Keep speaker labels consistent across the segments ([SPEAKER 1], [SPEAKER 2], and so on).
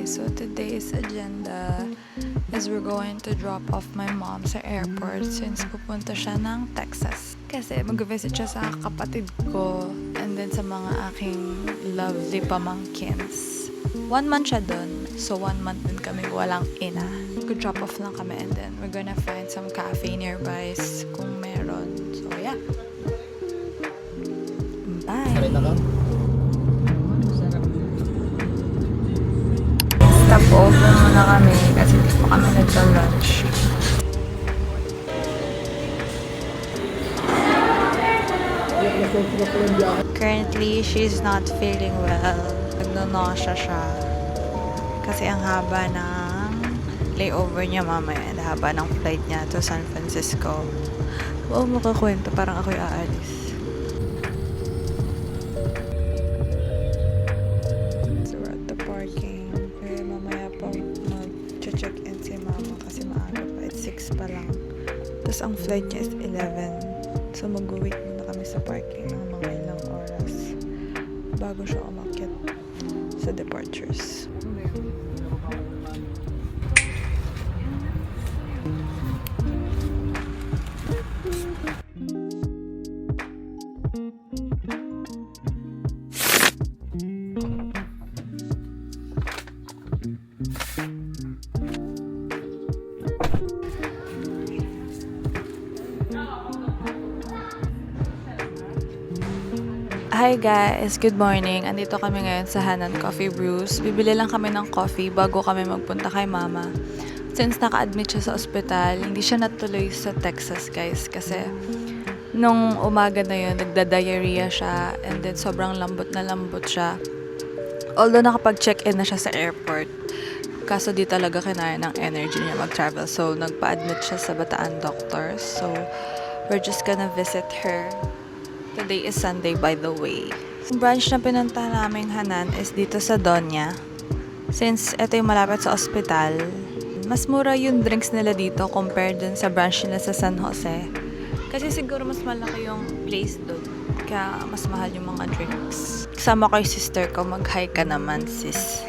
[SPEAKER 1] So today's agenda is we're going to drop off my mom sa airport since pupunta siya ng Texas. Kasi mag-visit siya sa kapatid ko and then sa mga aking lovely pamangkins. 1 month siya dun, so 1 month din kami walang ina. Go-drop off lang kami and then we're gonna find some cafe nearby kung meron. So yeah. Bye! Stop over muna kami kasi hindi pa kami nagsa-lunch. Currently, she's not feeling well. Nagno-nausea siya. Kasi ang haba ng layover niya mamaya and haba ng flight niya to San Francisco. Oo, makakwento. Parang ako'y aalis. So, we're at the parking. Okay, mamaya pa mag-check-in si mama kasi maaga pa. It's 6 pa lang. Tapos ang flight niya is 11. So, mag-wait muna kami sa parking ng mga ilang oras bago siya umakyat sa departures. Hi guys! Good morning! Andito kami ngayon sa Hanan Coffee Brews. Bibili lang kami ng coffee bago kami magpunta kay mama. Since naka-admit siya sa ospital, hindi siya natuloy sa Texas guys. Kasi nung umaga na yun, nagda-diarrhea siya and then sobrang lambot na lambot siya. Although nakapag-check-in na siya sa airport, kaso di talaga kinaya ng energy niya mag-travel. So nagpa-admit siya sa Bataan Doctors. So we're just gonna visit her. Today is Sunday, by the way. Yung branch na pinunta naming Hanan is dito sa Doña. Since ito yung malapit sa ospital, mas mura yung drinks nila dito compared dun sa branch nila sa San Jose. Kasi siguro mas malaki yung place doon. Kaya mas mahal yung mga drinks. Kasama ko yung sister ko. Mag-hi ka naman, sis.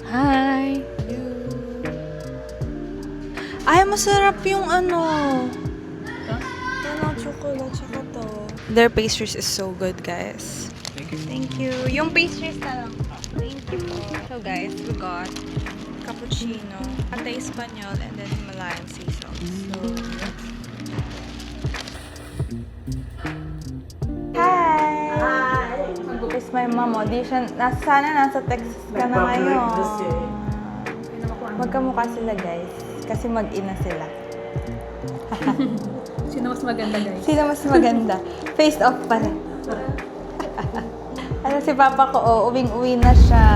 [SPEAKER 1] Hi! Ay, masarap yung ano. Chocolate, tsaka to. Their pastries is so good, guys. Thank you. Yung pastries na lang. Thank you po. So guys, we got cappuccino, latte Espanol, and then Himalayan sea salt. So, hi! Hi! It's my mom. Sana nasa Texas ka na ngayon. Magkamukha sila, guys. Kasi mag-ina sila.
[SPEAKER 2] Sino mas maganda, guys?
[SPEAKER 1] Sino mas maganda? Face off pa rin. Ano si Papa ko, uwing-uwi na siya.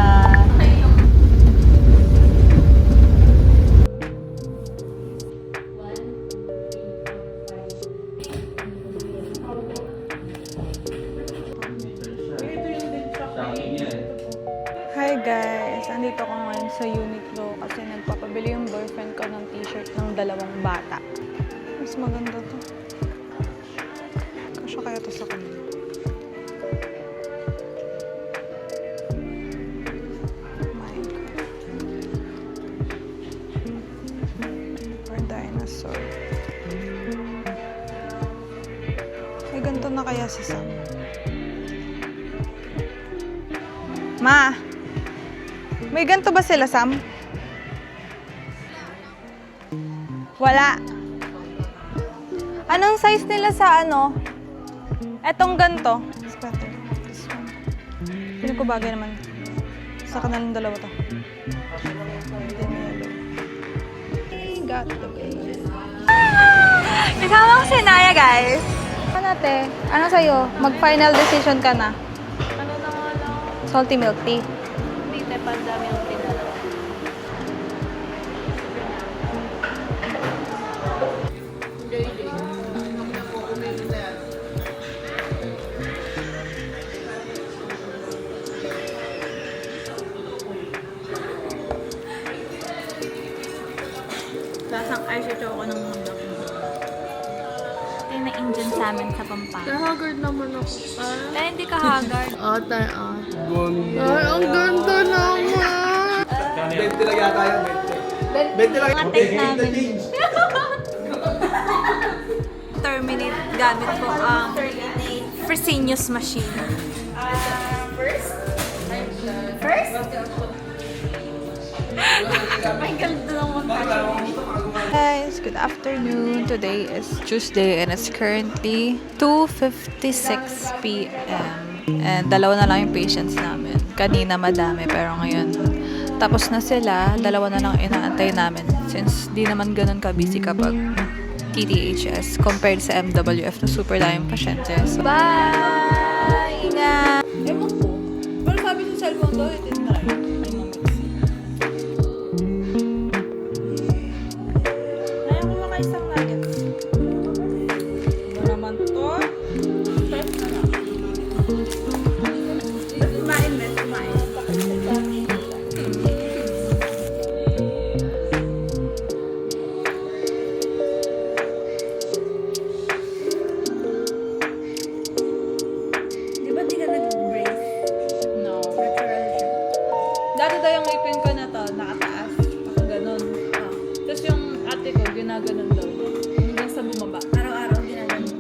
[SPEAKER 1] Hi guys! Andito ko ngayon sa Uniqlo kasi nagpapabili yung boyfriend ko ng t-shirt ng 2 bata. Mas maganda to. Kasya kaya to sa kanila. My God. Or dinosaur. May ganito na kaya si Sam. Ma! May ganito ba sila, Sam? Wala. Anong size nila sa ano? Etong ganto. Scatter. This one. Feeling ko bagay naman. Sa kanilang dalawa to. Got the baby. Kasama ko si Naya, guys. Ano te? Ano sa'yo? Mag-final decision ka na.
[SPEAKER 2] Ano na nga lang?
[SPEAKER 1] Salty milk tea.
[SPEAKER 2] Hindi, tepanda milk tea na lang. Lasang ice ito ako ng mundo.
[SPEAKER 1] Ito yung na-Indian sa amin sa Pampanga.
[SPEAKER 2] Haggard naman ako.
[SPEAKER 1] Eh, hindi ka haggard.
[SPEAKER 2] Ate, Ay, ang ganda naman!
[SPEAKER 3] lang yata yan, 20. 20 lang.
[SPEAKER 2] Mga tech namin.
[SPEAKER 3] Change.
[SPEAKER 2] Terminate gamit ko ang Fresenius machine. First? May ganda naman
[SPEAKER 1] Guys, good afternoon. Today is Tuesday and it's currently 2:56 p.m. And dalawa na lang yung patients namin. Kanina madami pero ngayon tapos na sila. Dalawa na lang inaantay namin since di naman ganun ka-busy kapag TTHS compared sa MWF na super daming pasyente. So, bye! Ingat! Ewan ko. Pero sabi sa cellphone daw, it is not. Kaya ko makaisang nuggets. Ito naman to. First na lang. Kumain, Beth. Kumain.
[SPEAKER 2] Di ba di ka nag-brace?
[SPEAKER 1] No.
[SPEAKER 2] Natural siya.
[SPEAKER 1] Dati daw yung ngipin ko na to, nakataas. Ganun. Tapos yung ate ko, ginaganon daw. Hanggang sa bumaba.
[SPEAKER 2] Araw-araw ginagawa.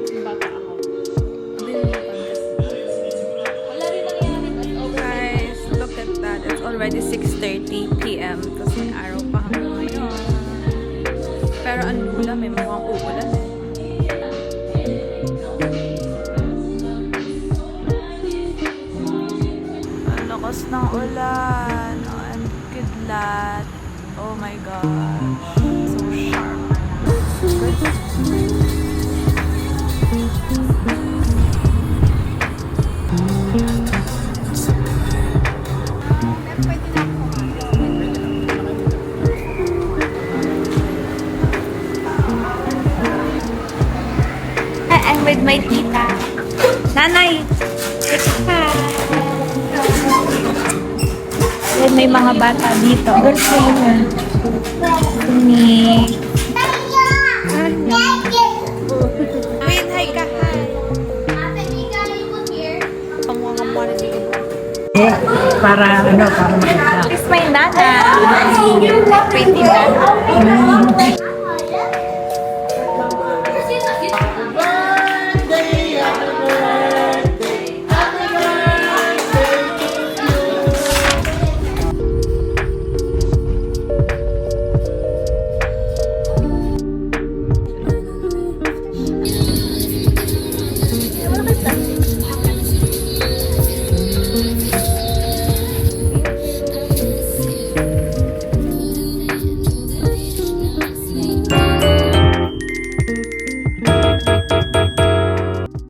[SPEAKER 1] Yung bata ako.
[SPEAKER 2] Wala rin nangyari.
[SPEAKER 1] Guys, look at that. It's already 6:30 p.m. Tapos may araw pa hanggang ngayon. Pero ang lula, may mukhang uulan eh. Ang lakas ng ulan. Oh, ang kidlat. Oh my gosh. So sharp.
[SPEAKER 2] I'm with my tita. Nanay! Then may mga bata dito. Good for you. Ni... Wait, hi ka, hi. Kamuha na dito.
[SPEAKER 4] Para makita.
[SPEAKER 2] It's my nana. Pretty nana.